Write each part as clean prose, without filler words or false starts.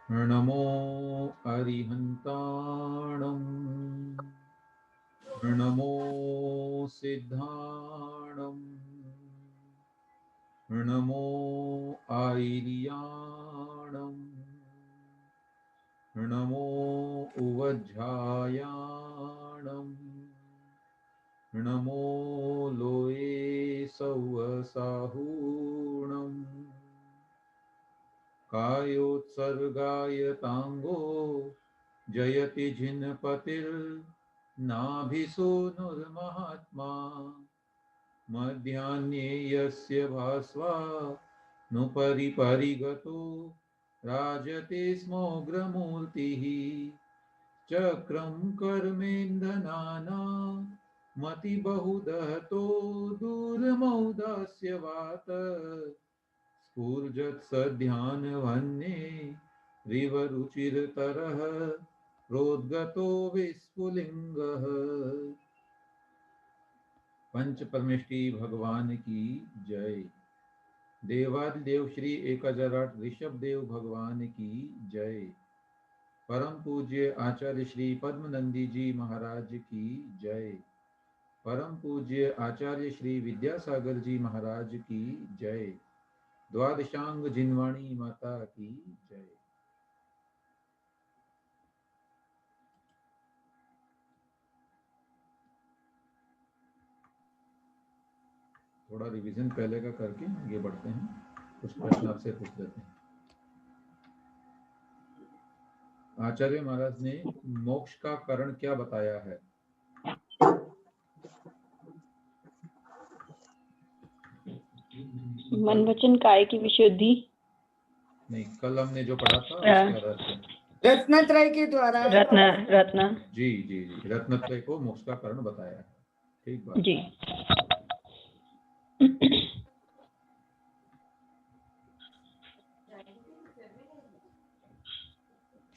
नमो अरिहन्ताणम् नमो सिद्धाणम् नमो आयर्याणम् नमो उवज्झायाणम् नमो लोये सौवसाहूणम् कायोत्सर्गायताङ्गो जयति जिनपतिर्नाभिसूनुर्महात्मा मध्याह्ने यस्य भास्वा नुपरिपरिगतो राजते स्मोग्रमूर्तिः चक्रं कर्मेन्धनाना मतिबहुदहतो दूरमौदास्यवात स्फूर्जत्सध्यानवन्ये रिवरुचिरतरः प्रोद्गतो विस्फुलिङ्गः। पंच परमेष्टि भगवान की जय। देवादिदेव श्री 1008 ऋषभ देव भगवान की जय। परम पूज्य आचार्य श्री पद्मनंदी जी महाराज की जय। परम पूज्य आचार्य श्री विद्यासागर जी महाराज की जय। द्वादशांग जिनवाणी माता की जय। थोड़ा रिवीजन पहले का करके आगे बढ़ते हैं, कुछ प्रश्न आपसे पूछ लेते हैं। आचार्य महाराज ने मोक्ष का कारण क्या बताया है? मन वचन काय की विशुद्धि। नहीं, कल हमने जो पढ़ा था उसके आधार पे रत्नत्रय के द्वारा रत्न जी जी जी रत्नत्रय को मोक्ष का कारण बताया है। ठीक बात जी।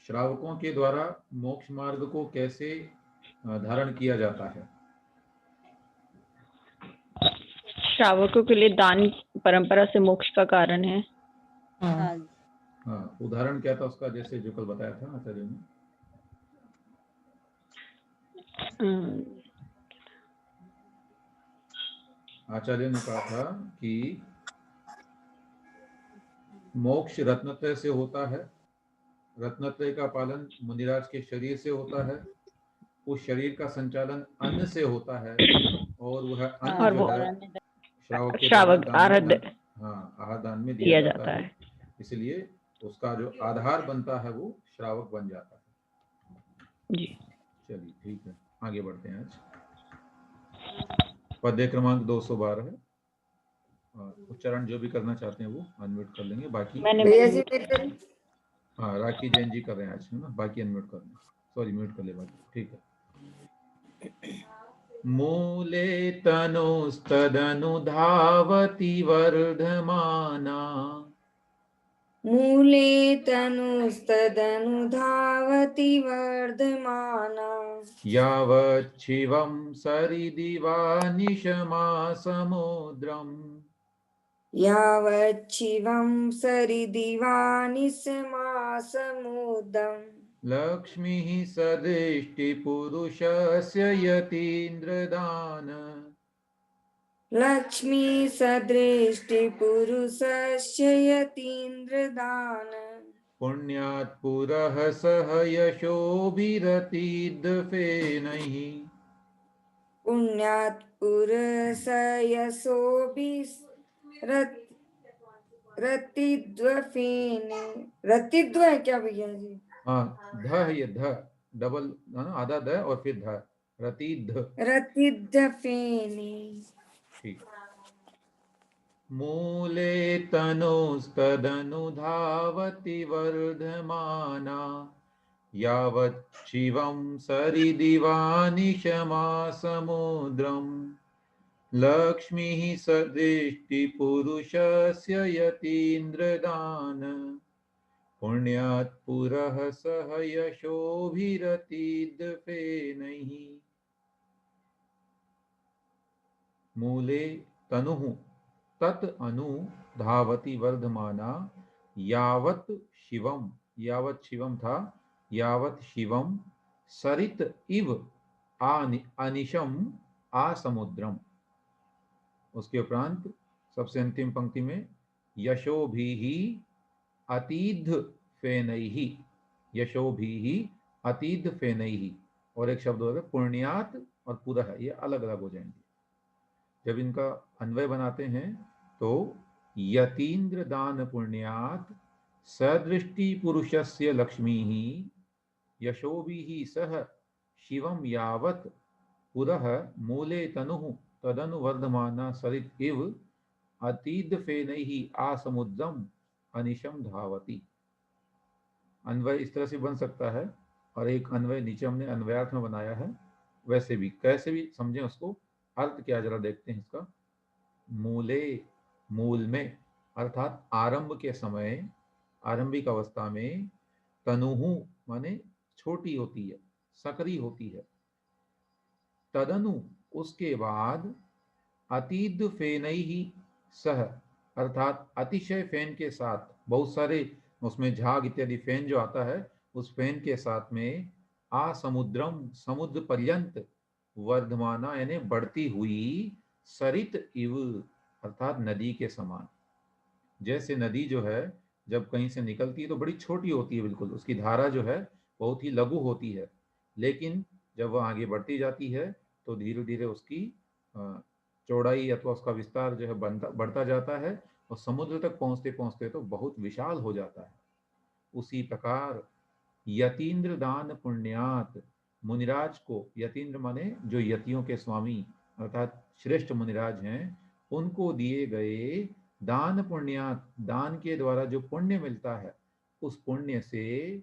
श्रावकों के द्वारा मोक्ष मार्ग को कैसे धारण किया जाता है? श्रावकों के लिए दान परंपरा से मोक्ष का कारण है। हाँ, उदाहरण क्या था उसका, जैसे जो कल बताया था आचार्य ने? आचार्य ने कहा था कि मोक्ष रत्नत्रय से होता है, रत्नत्रय का पालन मुनिराज के शरीर से होता है, उस शरीर का संचालन अन्न से होता है और वह अन्न जो है श्रावक के द्वारा आहार दान में दिया जाता है। इसलिए उसका जो आधार बनता है वो श्रावक बन जाता है जी। चलिए ठीक है, आगे बढ़ते हैं। आज पद्य क्रमांक 212 है और उच्चारण जो भी करना चाहते हैं वो अनम्यूट कर लेंगे। बाकी हाँ, राखी जैन जी कर रहे हैं आज, है ना? बाकी अनम्यूट कर लें, सॉरी म्यूट कर ले बाकी। ठीक है। मूले तनुस्तदनुधावति वर्धमाना मूले तनुस्तदनुधावति वर्धमाना यावच्छिवं सरिदिवानिशमासमुद्रम् यावच्छिवं सरिदिवानिशमासमुदम् लक्ष्मीः सदृष्टिपुरुषस्य यतीन्द्रदान लक्ष्मी सदृष्टिपुरुषस्य यतीन्द्रदान पुण्यात् पुरः सह यशोभिरतिद्फेनैः पुण्यात् पुरुष रतिद्वफेने रतिद्व है क्या भैया जी? हाँ, ध है ये, ध डबल आधा ध और फिर ध, रतिद्वफेने। ठीक। मूले तनुस्तदनुधावति वर्धमाना यावच्छिवं सरिदिवानिशमासमुद्रम् लक्ष्मीः सदृष्टिपुरुषस्य यतीन्द्रदान पुण्यात् पुरः सह यशोभिरतिद्फेनैः। मूले तनुः तत् अनु धावति वर्धमाना यावत् शिवम यावत शिवम था, यावत शिवम सरित इव अनिशम आ समुद्रम। उसके उपरांत सबसे अंतिम पंक्ति में यशो भी ही अतीध फेनैहि, यशो भी ही अतीध फेनैहि, और एक शब्द होगा पुण्यात और पुरः, ये अलग अलग हो जाएंगे। जब इनका अन्वय बनाते हैं तो यतीन्द्र दान पुण्यात सदृष्टि पुरुषस्य लक्ष्मी ही यशोभिः सह शिवम यावत पुरः मूले तनुः तदनु वर्धमाना सरित इव अतीद फेनैः आसमुद्रम अनिशम धावती। अन्वय इस तरह से बन सकता है, और एक अन्वय नीचे हमने अन्वयार्थ में बनाया है, वैसे भी कैसे भी समझें उसको। अर्थ क्या जरा देखते हैं इसका। मूले, मूल में अर्थात आरंभ के समय, आरंभिक अवस्था में, तनुहु माने छोटी होती है, सकरी होती है, तदनु उसके बाद, अतीद फेनैहि सह अर्थात अतिशय फेन के साथ, बहुत सारे उसमें झाग इत्यादि फेन जो आता है उस फेन के साथ में, आ समुद्रम समुद्र पर्यंत, वर्धमाना यानी बढ़ती हुई, सरित इव अर्थात नदी के समान। जैसे नदी जो है जब कहीं से निकलती है तो बड़ी छोटी होती है, बिल्कुल उसकी धारा जो है बहुत ही लघु होती है, लेकिन जब वह आगे बढ़ती जाती है तो धीरे धीरे उसकी चौड़ाई अथवा उसका विस्तार जो है बढ़ता जाता है, और समुद्र तक पहुंचते पहुंचते तो बहुत विशाल हो जाता है। उसी प्रकार यतीन्द्र दान पुण्यात, मुनिराज को, यतीन्द्र माने जो यतियों के स्वामी अर्थात श्रेष्ठ मुनिराज हैं, उनको दिए गए दान पुण्यात, दान के द्वारा जो पुण्य मिलता है, उस पुण्य से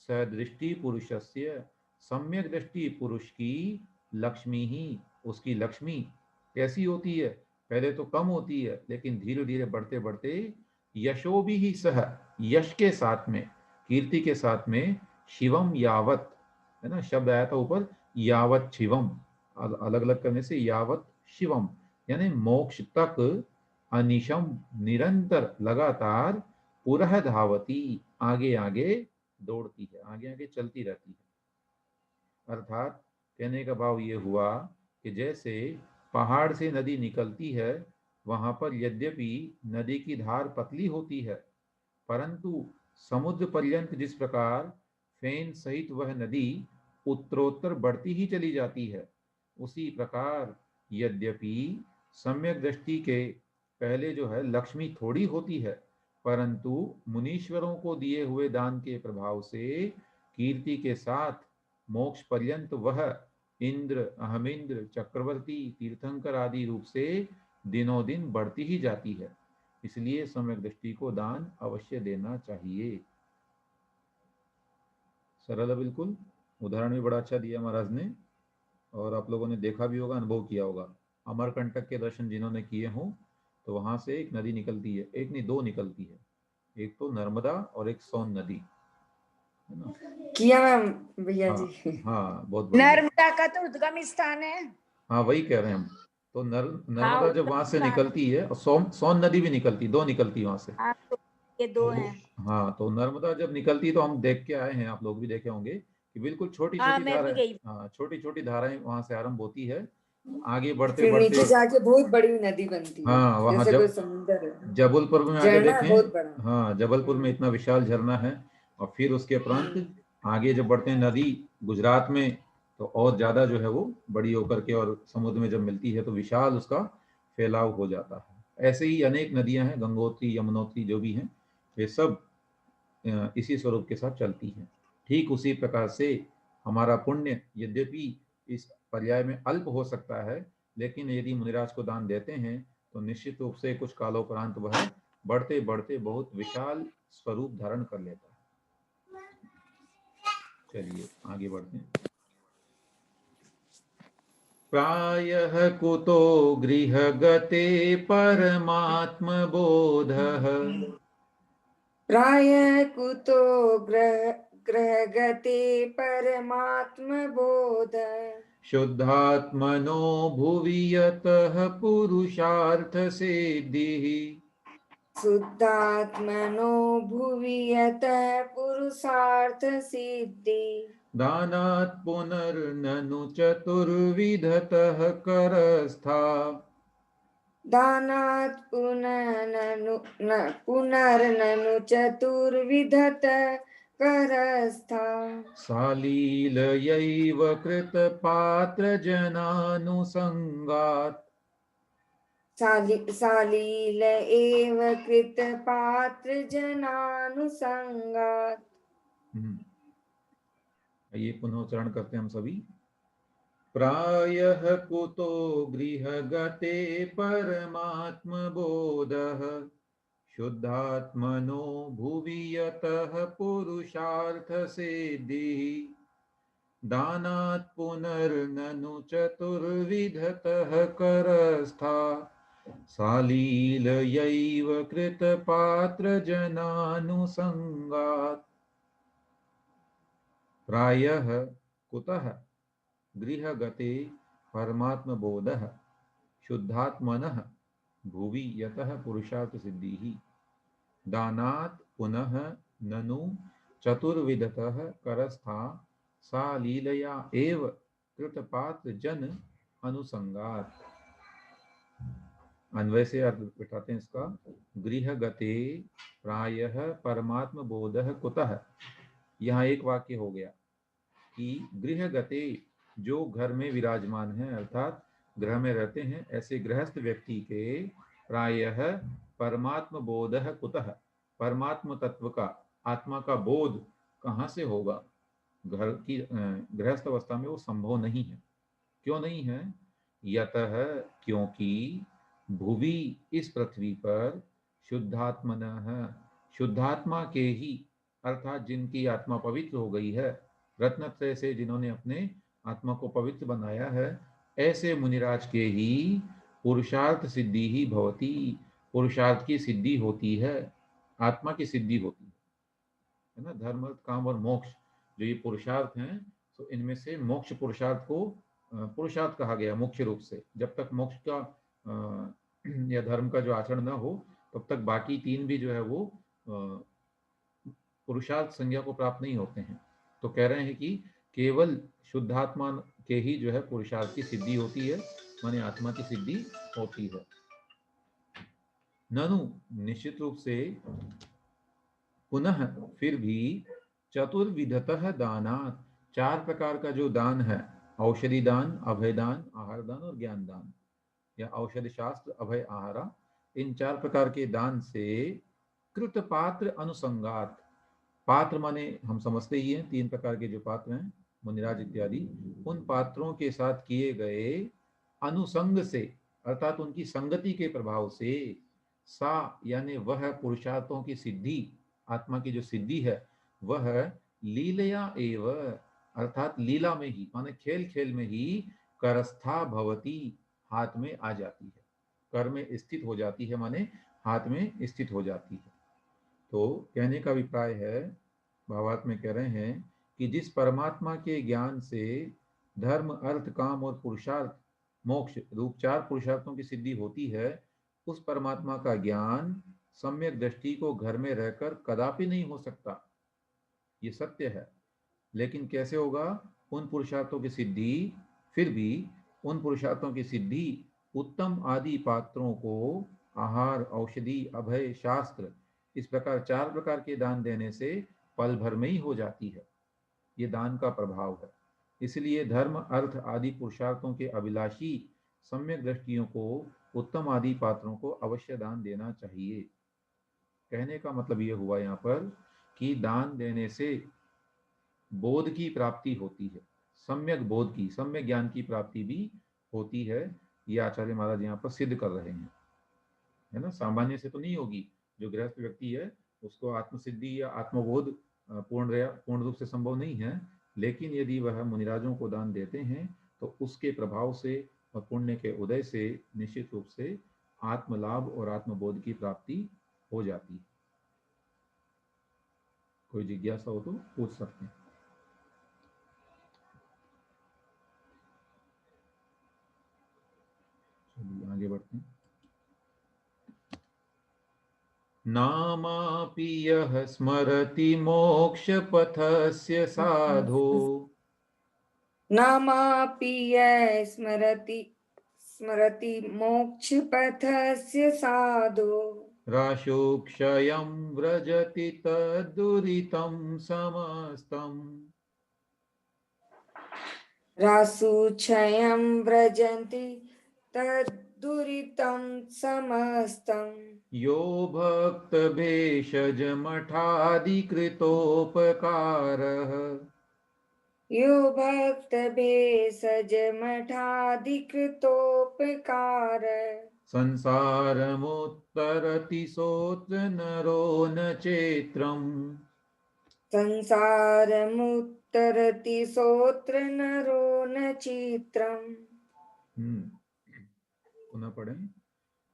सदृष्टि पुरुषस्य, सम्यक दृष्टि पुरुष की, लक्ष्मी ही उसकी लक्ष्मी कैसी होती है, पहले तो कम होती है लेकिन धीरे धीरे बढ़ते बढ़ते, यशो भी ही सह यश के साथ में, कीर्ति के साथ में, शिवम यावत है ना, शब्द आया था ऊपर, यावत शिवम, अलग अलग करने से यावत शिवम यानी मोक्ष तक, अनिशम निरंतर लगातार, पुरह धावती आगे आगे दौड़ती है, आगे आगे चलती रहती है। अर्थात कहने का भाव ये हुआ कि जैसे पहाड़ से नदी निकलती है, वहां पर यद्यपि नदी की धार पतली होती है, परंतु समुद्र पर्यंत जिस प्रकार फेन सहित वह नदी उत्तरोत्तर बढ़ती ही चली जाती है, उसी प्रकार यद्यपि सम्यक दृष्टि के पहले जो है लक्ष्मी थोड़ी होती है, परंतु मुनीश्वरों को दिए हुए दान के प्रभाव से कीर्ति के साथ मोक्ष पर्यंत वह इंद्र, अहमिंद्र, चक्रवर्ती, तीर्थंकर आदि रूप से दिनों दिन बढ़ती ही जाती है। इसलिए सम्यक दृष्टि को दान अवश्य देना चाहिए। सरल है बिल्कुल, उदाहरण भी बड़ा अच्छा दिया महाराज ने, और आप लोगों ने देखा भी होगा, अनुभव किया होगा। अमरकंटक के दर्शन जिन्होंने किए हों तो वहां से एक नदी निकलती है, एक नहीं दो निकलती है, एक तो नर्मदा और एक सोन नदी, है ना। किया मैम भैया हाँ जी। हाँ, बहुत बढ़िया। नर्मदा का तो उद्गम स्थान है। हाँ वही कह रहे हैं हम। तो हाँ, नर्मदा जब वहां से उद्गम स्थान। निकलती है, और सोन नदी भी निकलती, दो निकलती वहां से। हाँ, तो ये दो हैं। हाँ, तो नर्मदा जब निकलती तो हम देख के आए हैं, आप लोग भी देखे होंगे कि बिल्कुल छोटी हाँ, छोटी मैं भी धाराएं, गई। हाँ छोटी छोटी धाराएं वहां से आरंभ होती है, आगे बढ़ते फिर बढ़ते, नीचे जाके बहुत बड़ी नदी बनती है, हाँ वहाँ जैसे कोई समुंदर है, जबलपुर में आगे झरना है देखें, बहुत बड़ा। हाँ जबलपुर में इतना विशाल झरना है। और फिर उसके उपरांत आगे जब बढ़ते हैं नदी गुजरात में, तो और ज्यादा जो है वो बड़ी होकर के, और समुद्र में जब मिलती है तो विशाल उसका फैलाव हो जाता है। ऐसे ही अनेक नदियां हैं, गंगोत्री, यमुनोत्री जो भी हैं, वे सब इसी स्वरूप के साथ चलती हैं। ठीक उसी प्रकार से हमारा पुण्य यद्यपि इस पर्याय में अल्प हो सकता है, लेकिन यदि मुनिराज को दान देते हैं तो निश्चित रूप से कुछ कालोपरांत वह बढ़ते बढ़ते बहुत विशाल स्वरूप धारण कर लेता है। चलिए आगे बढ़ते हैं। प्रायः कुतो गृहगते परमात्म बोधः, प्रायः कुतो ग्रहगते परमात्म बोध, शुद्धात्मनो भुवि यतः पुरुषार्थ सिद्धिः, शुद्धात्मनो भुवि यतः पुरुषार्थ सिद्धि दानात् पुनर्ननु चतुर्विधतः करस्था दानात् पुनर्ननु चतुर्विधत करस्था सालीलयैव कृतपात्रजनानुसङ्गात् सालील एव कृत पात्र जनानुसंगात। ये पुनोच्चारण करते हैं हम सभी। प्रायः कुतो गृहगते परमात्मबोधः शुद्धात्मनो भुवि यतः पुरुषार्थसिद्धिः दानात् पुनर्ननु चतुर्विधतः करस्था सालीलयैव कृतपात्रजनानुसङ्गात्। प्रायः कुतः गृहगते परमात्मबोधः शुद्धात्मनः भुवि यतः पुरुषार्थसिद्धिः दानात् पुनः ननु चतुर्विधतः करस्था सा लीलया एव कृतपात्र जन अनुसंगात। अन्वय से अर्थ बिठाते हैं इसका। गृहगते प्रायः परमात्म बोधः कुतः, यहाँ एक वाक्य हो गया कि गृहगते जो घर में विराजमान है अर्थात गृह में रहते हैं, ऐसे गृहस्थ व्यक्ति के प्रायः परमात्म बोधः कुतः, परमात्म तत्व का आत्मा का बोध कहाँ से होगा। घर की गृहस्थ अवस्था में वो संभव नहीं है। क्यों नहीं है? यतः क्योंकि भुवि इस पृथ्वी पर शुद्धात्मनः शुद्धात्मा के ही अर्थात जिनकी आत्मा पवित्र हो गई है, रत्नत्रय से जिन्होंने अपने आत्मा को पवित्र बनाया है, ऐसे मुनिराज के ही पुरुषार्थ सिद्धि ही भवती, पुरुषार्थ की सिद्धि होती है, आत्मा की सिद्धि होती है ना। धर्म काम और मोक्ष जो ये पुरुषार्थ हैं, तो इनमें से मोक्ष पुरुषार्थ को पुरुषार्थ कहा गया मुख्य रूप से। जब तक मोक्ष का या धर्म का जो आचरण न हो तब तक बाकी तीन भी जो है वो पुरुषार्थ संज्ञा को प्राप्त नहीं होते हैं। तो कह रहे हैं कि केवल शुद्धात्मा के ही जो है पुरुषार्थ की सिद्धि होती है, माने आत्मा की सिद्धि होती है। ननु निश्चित रूप से, पुनः फिर भी, चतुर्विधतः दानात् चार प्रकार का जो दान है, औषधि दान, अभय दान, आहार दान और ज्ञान दान, या औषधि शास्त्र, अभय, आहारा, इन चार प्रकार के दान से कृत पात्र अनुसंगात, पात्र माने हम समझते ही हैं तीन प्रकार के जो पात्र हैं मुनिराज इत्यादि, उन पात्रों के साथ किए गए अनुसंग से अर्थात उनकी संगति के प्रभाव से सा यानी वह पुरुषार्थों की सिद्धि, आत्मा की जो सिद्धि है वह लीलया एव अर्थात लीला में ही माने खेल खेल में ही करस्था भवती हाथ में आ जाती है, कर में स्थित हो जाती है, माने हाथ में स्थित हो जाती है। तो कहने का अभिप्राय है, भावार्थ में कह रहे हैं कि जिस परमात्मा के ज्ञान से धर्म, अर्थ, काम और पुरुषार्थ मोक्ष रूप चार पुरुषार्थों की सिद्धि होती है, उस परमात्मा का ज्ञान सम्यक दृष्टि को घर में रहकर कदापि नहीं हो सकता। ये सत्य है। लेकिन कैसे होगा? उन पुरुषार्थों की सिद्धि, फिर भी उन पुरुषार्थों की सिद्धि उत्तम आदि पात्रों को आहार, औषधि, अभय, शास्त्र, इस प्रकार चार प्रकार के दान देने से पल भर में ही हो जाती है। ये दान का प्रभाव है। इसलिए धर्म, अर्थ आदि पुरुषार्थों के अभिलाषी सम्यक दृष्टियों को उत्तम आदि पात्रों को अवश्य दान देना चाहिए। कहने का मतलब ये हुआ यहाँ पर कि दान देने से बोध की प्राप्ति होती है, सम्यक बोध की, सम्यक ज्ञान की प्राप्ति भी होती है। ये आचार्य महाराज यहाँ पर सिद्ध कर रहे हैं, है ना। सामान्य से तो नहीं होगी। जो गृहस्थ व्यक्ति है उसको आत्मसिद्धि या आत्मबोध पूर्ण रूप से संभव नहीं है, लेकिन यदि वह मुनिराजों को दान देते हैं तो उसके प्रभाव से और पुण्य के उदय से निश्चित रूप से आत्मलाभ और आत्मबोध की प्राप्ति हो जाती है। कोई जिज्ञासा हो तो पूछ सकते हैं। चलिए आगे बढ़ते हैं। नामापि यः स्मरति मोक्षपथस्य साधो नामापि यः स्मरति स्मरति मोक्षपथस्य साधो राशोक्षयं व्रजति तद्दुरितं समस्तम् रासुक्षयं व्रजन्ति तद्दुरितं समस्तम् यो भक्तभेषजमठादिकृतोपकारः यो भक्तभेषजमठाधिकृतोपकार संसारमुत्तरति सोऽत्र नरो न चेत्रम् संसारमुत्तरति सोऽत्र नरो न चित्रम्। पुनः पढ़ें।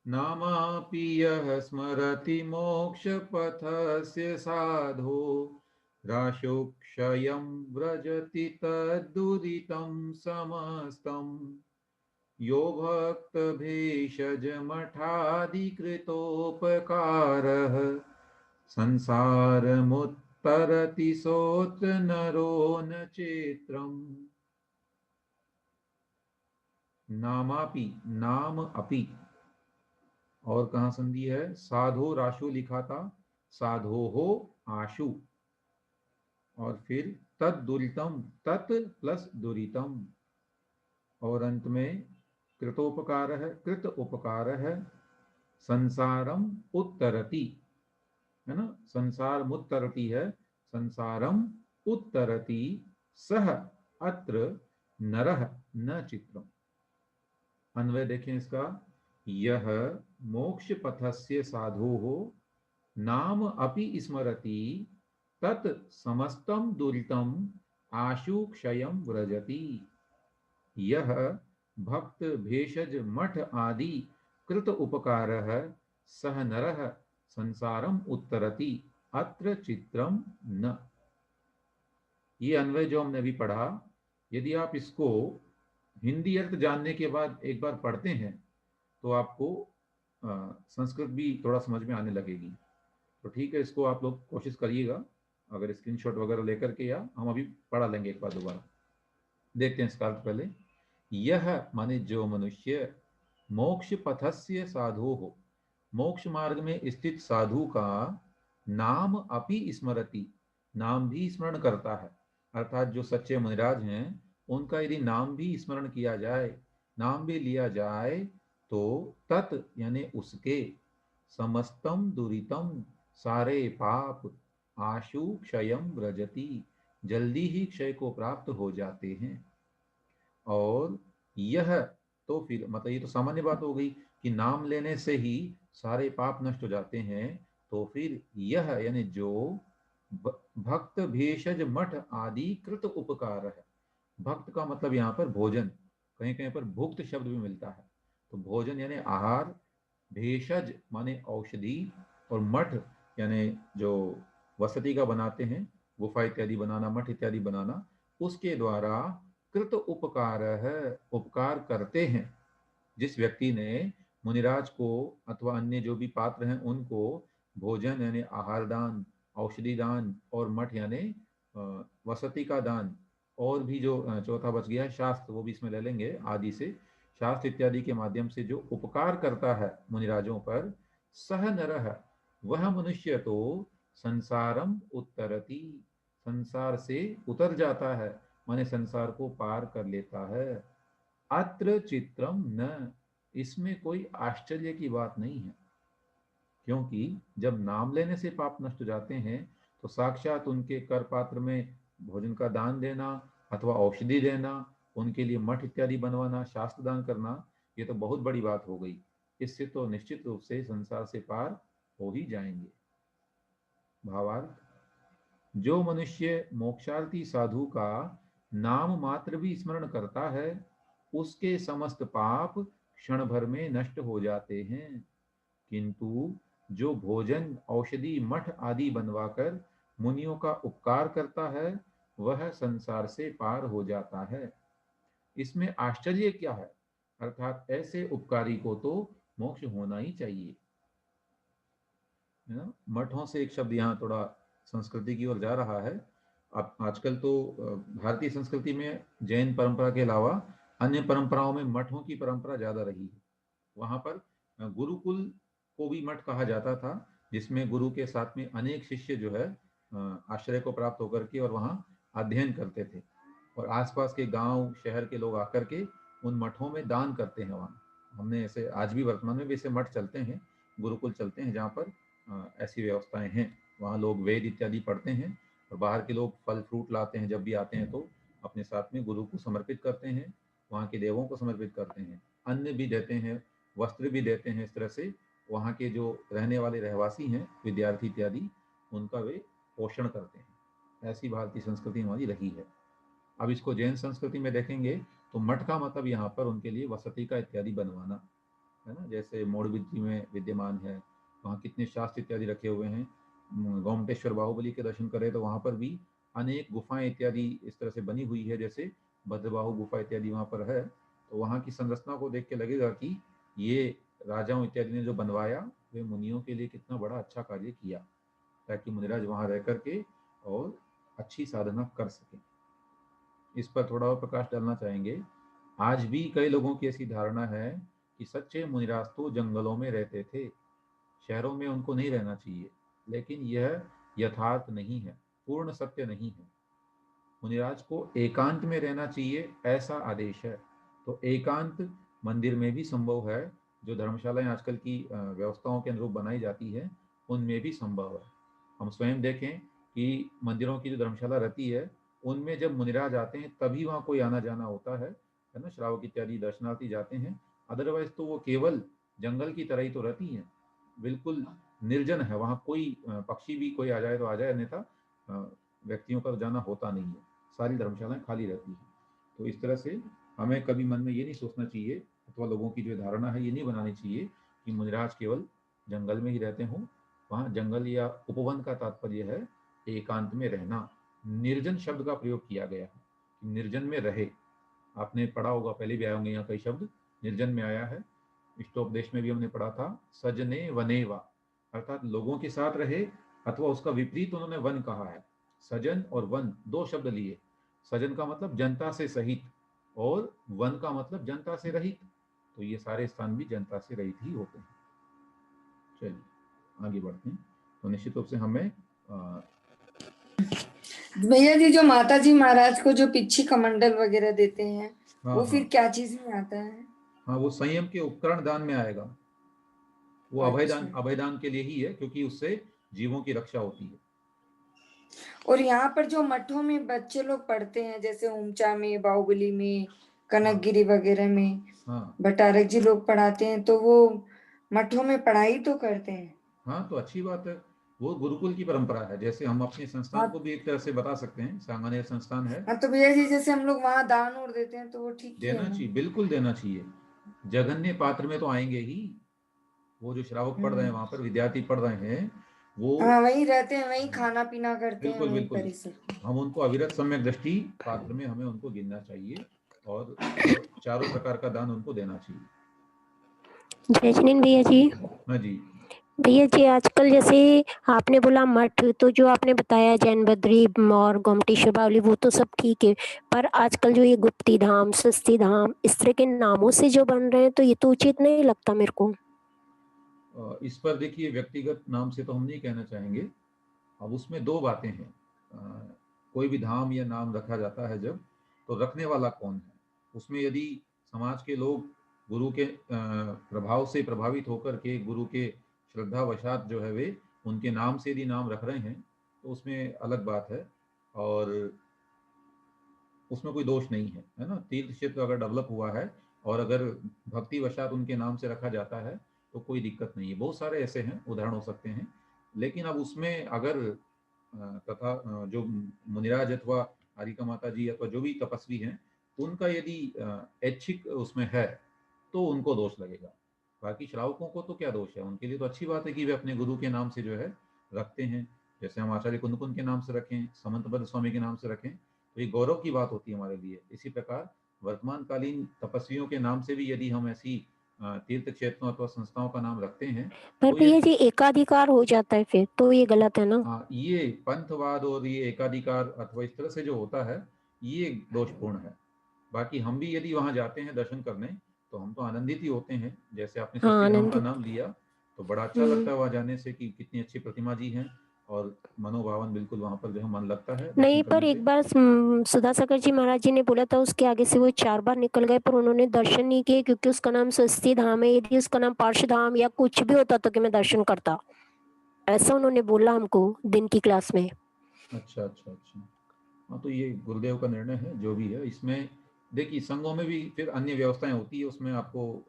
नामापि यः स्मरति मोक्षपथस्य साधो राशोक्षयं व्रजति तद्दुरितं समस्तम् यो भक्तभेषजमठादिकृतोपकारः संसारमुत्तरति सोऽत्र नरो न चेत्रम्। नामापि, नाम अपि, और कहाँ संधि है? साधो राशु लिखा था, साधो हो आशु, और फिर तद दुरितम, तत् प्लस दुरितम, और अंत में कृतोपकार है, कृत उपकार है, संसारम उत्तरति, है ना, संसार मुत्तरति है, संसारम उत्तरति सह अत्र नरः न चित्रम। अन्वय देखें इसका। यह मोक्ष पथस्य साधोः नाम अपि स्मरति तत् समस्तम दुरितम आशु क्षयं व्रजति। यह भक्त भेषज मठ आदि कृत उपकारः सह नरः संसारम उत्तरति अत्र चित्रम न। ये अन्वय जो हमने अभी पढ़ा, यदि आप इसको हिंदी अर्थ जानने के बाद एक बार पढ़ते हैं तो आपको संस्कृत भी थोड़ा समझ में आने लगेगी। तो ठीक है, इसको आप लोग कोशिश करिएगा, अगर स्क्रीनशॉट वगैरह लेकर के, या हम अभी पढ़ा लेंगे एक बार दोबारा। देखते हैं इसका अर्थ पहले। यह माने जो मनुष्य मोक्ष पथस्य साधु हो, मोक्ष मार्ग में स्थित साधु का नाम अपि स्मरति, नाम भी स्मरण करता है, अर्थात जो सच्चे मुनिराज हैं उनका यदि नाम भी स्मरण किया जाए, नाम भी लिया जाए, तो तत् यानी उसके, समस्तम दुरितम सारे पाप, आशु क्षयम व्रजति जल्दी ही क्षय को प्राप्त हो जाते हैं। और यह तो फिर मतलब ये तो सामान्य बात हो गई कि नाम लेने से ही सारे पाप नष्ट हो जाते हैं। तो फिर यह यानी जो भक्त भेषज मठ आदि कृत उपकार है, भक्त का मतलब यहाँ पर भोजन, कहीं कहीं पर भुक्त शब्द भी मिलता है। तो भोजन यानी आहार, भेषज माने औषधि, और मठ यानी जो वसति का बनाते हैं, गुफा इत्यादि बनाना, मठ इत्यादि बनाना, उसके द्वारा कृत उपकार है, उपकार करते हैं। जिस व्यक्ति ने मुनिराज को अथवा अन्य जो भी पात्र हैं उनको भोजन यानी आहार दान, औषधि दान, और मठ यानी वसति का दान, और भी जो चौथा बच गया है शास्त्र, वो भी इसमें ले लेंगे आदि से, शास्त्र इत्यादि के माध्यम से जो उपकार करता है मुनिराजों पर, सह नरः वह मनुष्य तो संसारम उत्तरति, संसार से उतर जाता है, माने संसार को पार कर लेता है। अत्र चित्रम न, इसमें कोई आश्चर्य की बात नहीं है, क्योंकि जब नाम लेने से पाप नष्ट हो जाते हैं तो साक्षात उनके कर पात्र में भोजन का दान देना अथवा औषधि देना, उनके लिए मठ इत्यादि बनवाना, शास्त्र दान करना, ये तो बहुत बड़ी बात हो गई। इससे तो निश्चित रूप से संसार से पार हो ही जाएंगे। भावार्थ, जो मनुष्य मोक्षार्थी साधु का नाम मात्र भी स्मरण करता है, उसके समस्त पाप क्षण भर में नष्ट हो जाते हैं। किंतु जो भोजन, औषधि, मठ आदि बनवाकर मुनियों का उपकार करता है, वह संसार से पार हो जाता है। इसमें आश्चर्य क्या है? अर्थात ऐसे उपकारी को तो मोक्ष होना ही चाहिए। है ना। मठों से एक शब्द यहाँ थोड़ा संस्कृति की ओर जा रहा है। अब आजकल तो भारतीय संस्कृति में जैन परंपरा के अलावा अन्य परंपराओं में मठों की परंपरा ज़्यादा रही है। वहाँ पर गुरुकुल को भी मठ कहा जाता था, जिसमें गुरु के साथ में अनेक शिष्य जो है आश्रय को प्राप्त होकर के और वहाँ अध्ययन करते थे, और आसपास के गांव शहर के लोग आकर के उन मठों में दान करते हैं। वहाँ हमने ऐसे आज भी वर्तमान में भी ऐसे मठ चलते हैं, गुरुकुल चलते हैं, जहाँ पर ऐसी व्यवस्थाएं हैं। वहाँ लोग वेद इत्यादि पढ़ते हैं और बाहर के लोग फल फ्रूट लाते हैं, जब भी आते हैं तो अपने साथ में गुरु को समर्पित करते हैं, वहाँ के देवों को समर्पित करते हैं, अन्न भी देते हैं, वस्त्र भी देते हैं। इस तरह से वहाँ के जो रहने वाले रहवासी हैं, विद्यार्थी इत्यादि, उनका वे पोषण करते हैं। ऐसी भारतीय संस्कृति हमारी रही है। अब इसको जैन संस्कृति में देखेंगे तो मठ का मतलब यहाँ पर उनके लिए वसति का इत्यादि बनवाना, है ना। जैसे मोड़बिद्री में विद्यमान है, वहाँ कितने शास्त्र इत्यादि रखे हुए हैं। गोमटेश्वर बाहुबली के दर्शन करें तो वहाँ पर भी अनेक गुफाएं इत्यादि इस तरह से बनी हुई है, जैसे भद्रबाहु गुफा इत्यादि वहाँ पर है। तो वहाँ की संरचना को देख के लगेगा कि ये राजाओं इत्यादि ने जो बनवाया, वे मुनियों के लिए कितना बड़ा अच्छा कार्य किया, ताकि मुनिराज वहाँ रह करके और अच्छी साधना कर सकें। इस पर थोड़ा और प्रकाश डालना चाहेंगे। आज भी कई लोगों की ऐसी धारणा है कि सच्चे मुनिराज तो जंगलों में रहते थे, शहरों में उनको नहीं रहना चाहिए, लेकिन यह यथार्थ नहीं है, पूर्ण सत्य नहीं है। मुनिराज को एकांत में रहना चाहिए, ऐसा आदेश है। तो एकांत मंदिर में भी संभव है, जो धर्मशालाएं आजकल की व्यवस्थाओं के अनुरूप बनाई जाती है, उनमें भी संभव है। हम स्वयं देखें कि मंदिरों की जो धर्मशाला रहती है, उनमें जब मुनिराज आते हैं तभी वहाँ कोई आना जाना होता है ना। श्रावक इत्यादि दर्शनार्थी जाते हैं, अदरवाइज तो वो केवल जंगल की तरह ही तो रहती हैं, बिल्कुल निर्जन है। वहाँ कोई पक्षी भी कोई आ जाए तो आ जाए, अन्यथा व्यक्तियों का जाना होता नहीं है। सारी धर्मशालाएं खाली रहती हैं। तो इस तरह से हमें कभी मन में ये नहीं सोचना चाहिए, अथवा लोगों की जो धारणा है ये नहीं बनानी चाहिए कि मुनिराज केवल जंगल में ही रहते हों। वहाँ जंगल या उपवन का तात्पर्य है एकांत में रहना। निर्जन शब्द का प्रयोग किया गया है कि निर्जन में रहे। आपने पढ़ा होगा, पहले भी आए होंगे यहाँ कई शब्द निर्जन में आया है। इष्टोपदेश में भी हमने पढ़ा था, सजने वनेवा, अर्थात लोगों के साथ रहे, अथवा उसका विपरीत उन्होंने वन कहा है। सजन और वन दो शब्द लिए। सजन का मतलब जनता से सहित, और वन का मतलब जनता से रहित। तो ये सारे स्थान भी जनता से रहित ही होते हैं। चलिए आगे बढ़ते हैं। तो निश्चित रूप से हमें भैया जी, जो माता जी महाराज को जो पिच्छी कमंडल वगैरह देते हैं, हाँ वो हाँ फिर क्या चीज में आता है? हाँ, वो संयम के उपकरण दान में आएगा। वो अच्छा। अभयदान के लिए ही है, क्योंकि उससे जीवों की रक्षा होती है। और यहाँ पर जो मठों में बच्चे लोग पढ़ते हैं, जैसे ऊंचा में, बाहुबली में, हाँ कनकगिरी वगैरह में, हाँ भट्टारक जी लोग पढ़ाते हैं, तो वो मठों में पढ़ाई तो करते हैं। हाँ, तो अच्छी बात है। वो गुरुकुल की परंपरा है। जैसे हम अपने संस्थान को हाँ। भी एक तरह से बता सकते हैं, सांगानेर संस्थान है। हाँ, तो भैया जी जैसे हम लोग वहां दान और देते हैं, तो वो ठीक ही है देना ना? चाहिए, बिल्कुल देना चाहिए। जघन्य पात्र में तो आएंगे ही। वो जो श्रावक पढ़ रहे हैं, हम्म। वहां पर विद्यार्थी पढ़ रहे हैं, वो हाँ, वहीं रहते हैं, वहीं खाना पीना करते हैं, बिल्कुल वहीं बिल्कुल, परिसर। हम उनको अविरत सम्यक दृष्टि पात्र में हमें उनको गिनना चाहिए, और चारों प्रकार का दान उनको देना चाहिए। जय जिनेन्द्र भैया जी। हाँ जी। भैया जी, आजकल जैसे आपने बोला मठ, तो जो आपने बताया जैन बद्री और गोमटेश्वर बावली, वो तो सब ठीक है, पर आजकल जो ये गुप्ती धाम, सस्ती धाम, इस तरह के नामों से जो बन रहे हैं, तो ये तो उचित नहीं लगता मेरे को। इस पर देखिए, व्यक्तिगत नाम से तो हम नहीं कहना चाहेंगे। अब उसमें दो बातें हैं। कोई भी धाम या नाम रखा जाता है जब, तो रखने वाला कौन है। उसमें यदि समाज के लोग गुरु के प्रभाव से प्रभावित होकर के, गुरु के श्रद्धावशात जो है वे उनके नाम से यदि नाम रख रहे हैं, तो उसमें अलग बात है, और उसमें कोई दोष नहीं है, है ना। तीर्थ क्षेत्र अगर डेवलप हुआ है और अगर भक्ति वशात उनके नाम से रखा जाता है, तो कोई दिक्कत नहीं है। बहुत सारे ऐसे हैं, उदाहरण हो सकते हैं। लेकिन अब उसमें अगर तथा जो मुनिराज अथवा हरिका माता जी अथवा जो भी तपस्वी हैं, उनका यदि ऐच्छिक उसमें है, तो उनको दोष लगेगा। बाकी श्रावकों को तो क्या दोष है, उनके लिए तो अच्छी बात है कि वे अपने गुरु के नाम से जो है रखते हैं। जैसे हम आचार्य कुंदकुंद के नाम से रखें, समंतबद्ध स्वामी के नाम से रखें, तो ये गौरव की बात होती है हमारे लिए। इसी प्रकार वर्तमान कालीन तपस्वियों के नाम से भी यदि हम ऐसी तीर्थ क्षेत्रों अथवा संस्थाओं का नाम रखते हैं पर तो भैया ये, जी एकाधिकार हो जाता है फिर तो ये गलत है ना। हाँ, ये पंथवाद और ये एकाधिकार अथवा इस तरह से जो होता है ये दोषपूर्ण है। बाकी हम भी यदि वहां जाते हैं दर्शन करने तो हम तो आनंदित ही होते हैं। जैसे आपने हाँ सस्ती धाम का आनंदित। नाम लिया तो बड़ा अच्छा लगता है हम्म। वहां जाने से कि कितनी अच्छी प्रतिमा जी हैं, और मनोभावन बिल्कुल वहां पर जो है मन लगता है दर्शन नहीं पर करने से। एक बार सुधासागर जी महाराज जी ने बोला था उसके आगे से वो 4 बार निकल गए पर उन्होंने दर्शन नहीं किए क्योंकि उसका नाम स्वस्ति धाम है। यदि उसका नाम पार्श्व धाम या कुछ भी होता तो कि मैं दर्शन करता, ऐसा उन्होंने बोला हमको दिन की क्लास में। अच्छा अच्छा अच्छा। हाँ, तो ये गुरुदेव का निर्णय है जो भी है इसमें। देखिए संघों में भी फिर अन्य व्यवस्थाएं होती है, उसमें आपको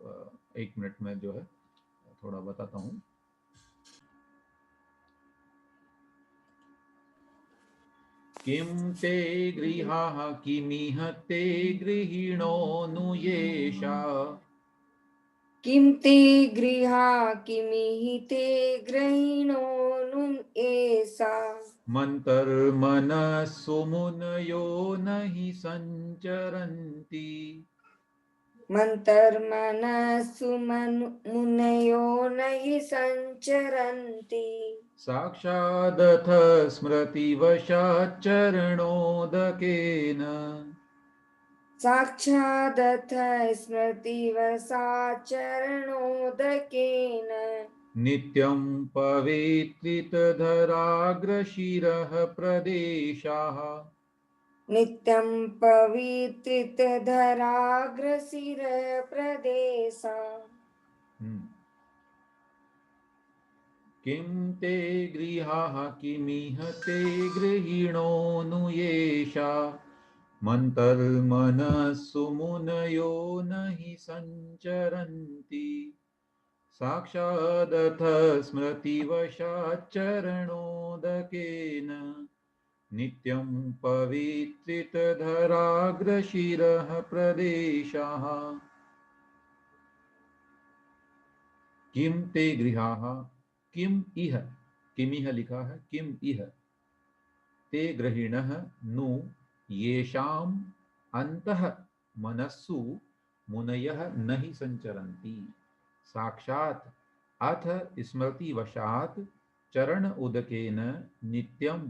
1 मिनट में जो है थोड़ा बताता हूँ। किं ते गृहाः किमिह ते गृहिणोऽनुयेषा किं ते गृहा किमिहि ते गृहिणोऽनु एषा मन्तर्मनस्सु मुनयो न हि सञ्चरन्ति मन्तर्मनस्सु मुनयो न हि सञ्चरन्ति साक्षादथ स्मृतिवशाच्चरणोदकेन साक्षादथ स्मृतिवशाच्चरणोदकेन नित्यं पवित्रितधराग्रशिरः प्रदेशाः। नित्यं पवित्रितधराग्रशिरप्रदेशा। किं ते गृहाः किमिह ते गृहिणोऽनुयेषा मन्तर्मनस्सु मुनयो न हि सञ्चरन्ति साक्षादथ स्मृतिवशाच्चरणोदकेन नित्यं पवित्रितधराग्रशिरः प्रदेशाः। किम ते गृहाः, किम इह, किमिह लिखा है, किम इह ते गृहिणः नु येषाम् अन्तः मनस्सु मुनयः न हि सञ्चरन्ति साक्षात् अथ स्मृतिवशात् चरण उदकेन नित्यं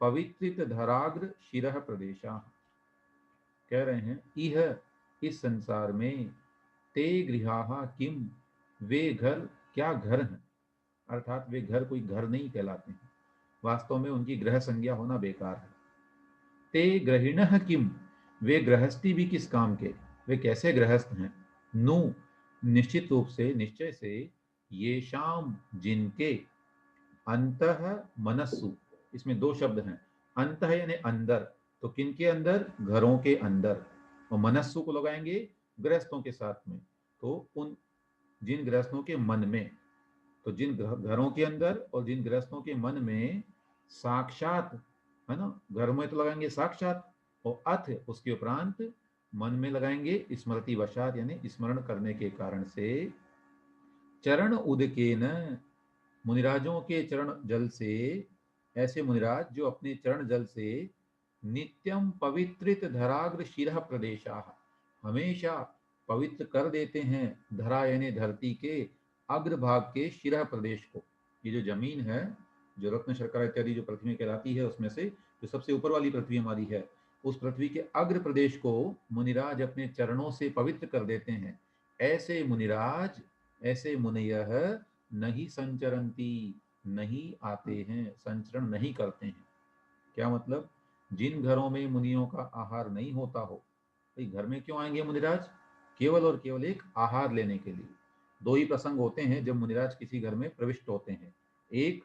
पवित्रित धराग्र शिरः प्रदेशाः। कह रहे हैं इह, इस संसार में, ते गृहाः किम, वे घर, क्या घर हैं, अर्थात वे घर कोई घर नहीं कहलाते हैं, वास्तव में उनकी ग्रह संज्ञा होना बेकार है। ते ग्रहिणः किम, वे गृहस्थी भी किस काम के, वे कैसे गृहस्थ हैं, नु, निश्चित रूप से, निश्चय से, ये शाम, जिनके, अंतः मनस्सु, इसमें 2 शब्द हैं, अंतः यानी अंदर, तो किनके अंदर, घरों के अंदर, और मनस्सु को लगाएंगे गृहस्थों के साथ में, तो उन जिन गृहस्थों के मन में, तो जिन घरों के अंदर और जिन गृहस्थों के मन में साक्षात, है ना, घर में तो लगाएंगे साक्षात, और अथ उसके उपरांत मन में लगाएंगे स्मृति वशात यानी स्मरण करने के कारण से, चरण उदकेन, मुनिराजों के चरण जल से, ऐसे मुनिराज जो अपने चरण जल से नित्यम पवित्रित धराग्र शिरः प्रदेशा, हमेशा पवित्र कर देते हैं, धरा यानी धरती के अग्रभाग के शिरः प्रदेश को, ये जो जमीन है, जो रत्न शर्करा इत्यादि जो पृथ्वी कहलाती है उसमें से जो सबसे ऊपर वाली पृथ्वी हमारी है, उस पृथ्वी के अग्र प्रदेश को मुनिराज अपने चरणों से पवित्र कर देते हैं। ऐसे मुनिराज, ऐसे मुनयः नहीं संचरंती, नहीं आते हैं, संचरण नहीं करते हैं। क्या मतलब, जिन घरों में मुनियों का आहार नहीं होता हो, भाई घर में क्यों आएंगे मुनिराज, केवल और केवल एक आहार लेने के लिए। 2 ही प्रसंग होते हैं जब मुनिराज किसी घर में प्रविष्ट होते हैं, एक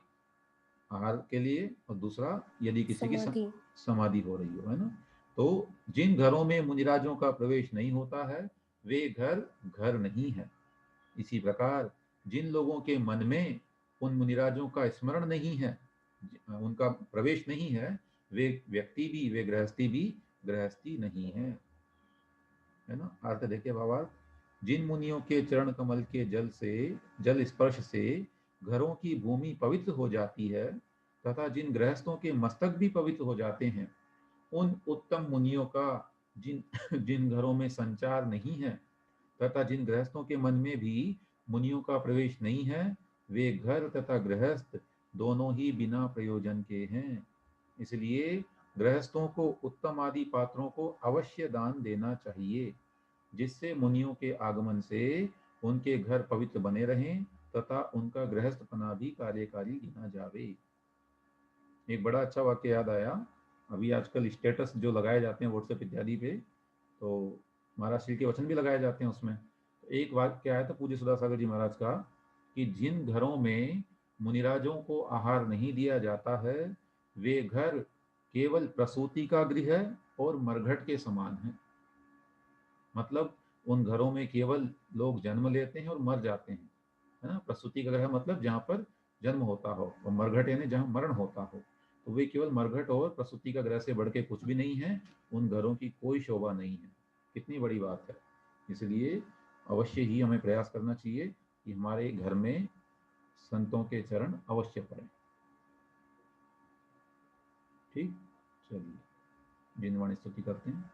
आहार के लिए और दूसरा यदि किसी की समाधि। समाधि हो रही हो, है ना। तो जिन घरों में मुनिराजों का प्रवेश नहीं होता है वे घर घर नहीं है। इसी प्रकार जिन लोगों के मन में उन मुनिराजों का स्मरण नहीं है, उनका प्रवेश नहीं है, वे व्यक्ति भी, वे गृहस्थी भी गृहस्थी नहीं है ना। अर्थ देखिए भावार्थ, जिन मुनियों के चरण कमल के जल से, जल स्पर्श से घरों की भूमि पवित्र हो जाती है तथा जिन गृहस्थों के मस्तक भी पवित्र हो जाते हैं, उन उत्तम मुनियों का जिन जिन घरों में संचार नहीं है तथा जिन गृहस्थों के मन में भी मुनियों का प्रवेश नहीं है, वे घर तथा गृहस्थ दोनों ही बिना प्रयोजन के हैं। इसलिए गृहस्थों को उत्तम आदि पात्रों को अवश्य दान देना चाहिए, जिससे मुनियों के आगमन से उनके घर पवित्र बने रहें तथा उनका गृहस्थपना भी कार्यकारी गिना जावे। एक बड़ा अच्छा वाक्य याद आया। अभी आजकल स्टेटस जो लगाए जाते हैं व्हाट्सएप इत्यादि पे, तो महाराज श्री के वचन भी लगाए जाते हैं उसमें। तो एक वाक्य आया था पूज्य सुधासागर जी महाराज का कि जिन घरों में मुनिराजों को आहार नहीं दिया जाता है, वे घर केवल प्रसूति का गृह और मरघट के समान है। मतलब उन घरों में केवल लोग जन्म लेते हैं और मर जाते हैं, है ना। प्रसूति का गृह मतलब जहाँ पर जन्म होता हो, और मरघट यानी जहाँ मरण होता हो। तो वे केवल मरघट और प्रसूति का गृह से बढ़ के कुछ भी नहीं है। उन घरों की कोई शोभा नहीं है। कितनी बड़ी बात है। इसलिए अवश्य ही हमें प्रयास करना चाहिए कि हमारे घर में संतों के चरण अवश्य पड़े। ठीक, चलिए जिनवाणी स्तुति करते हैं।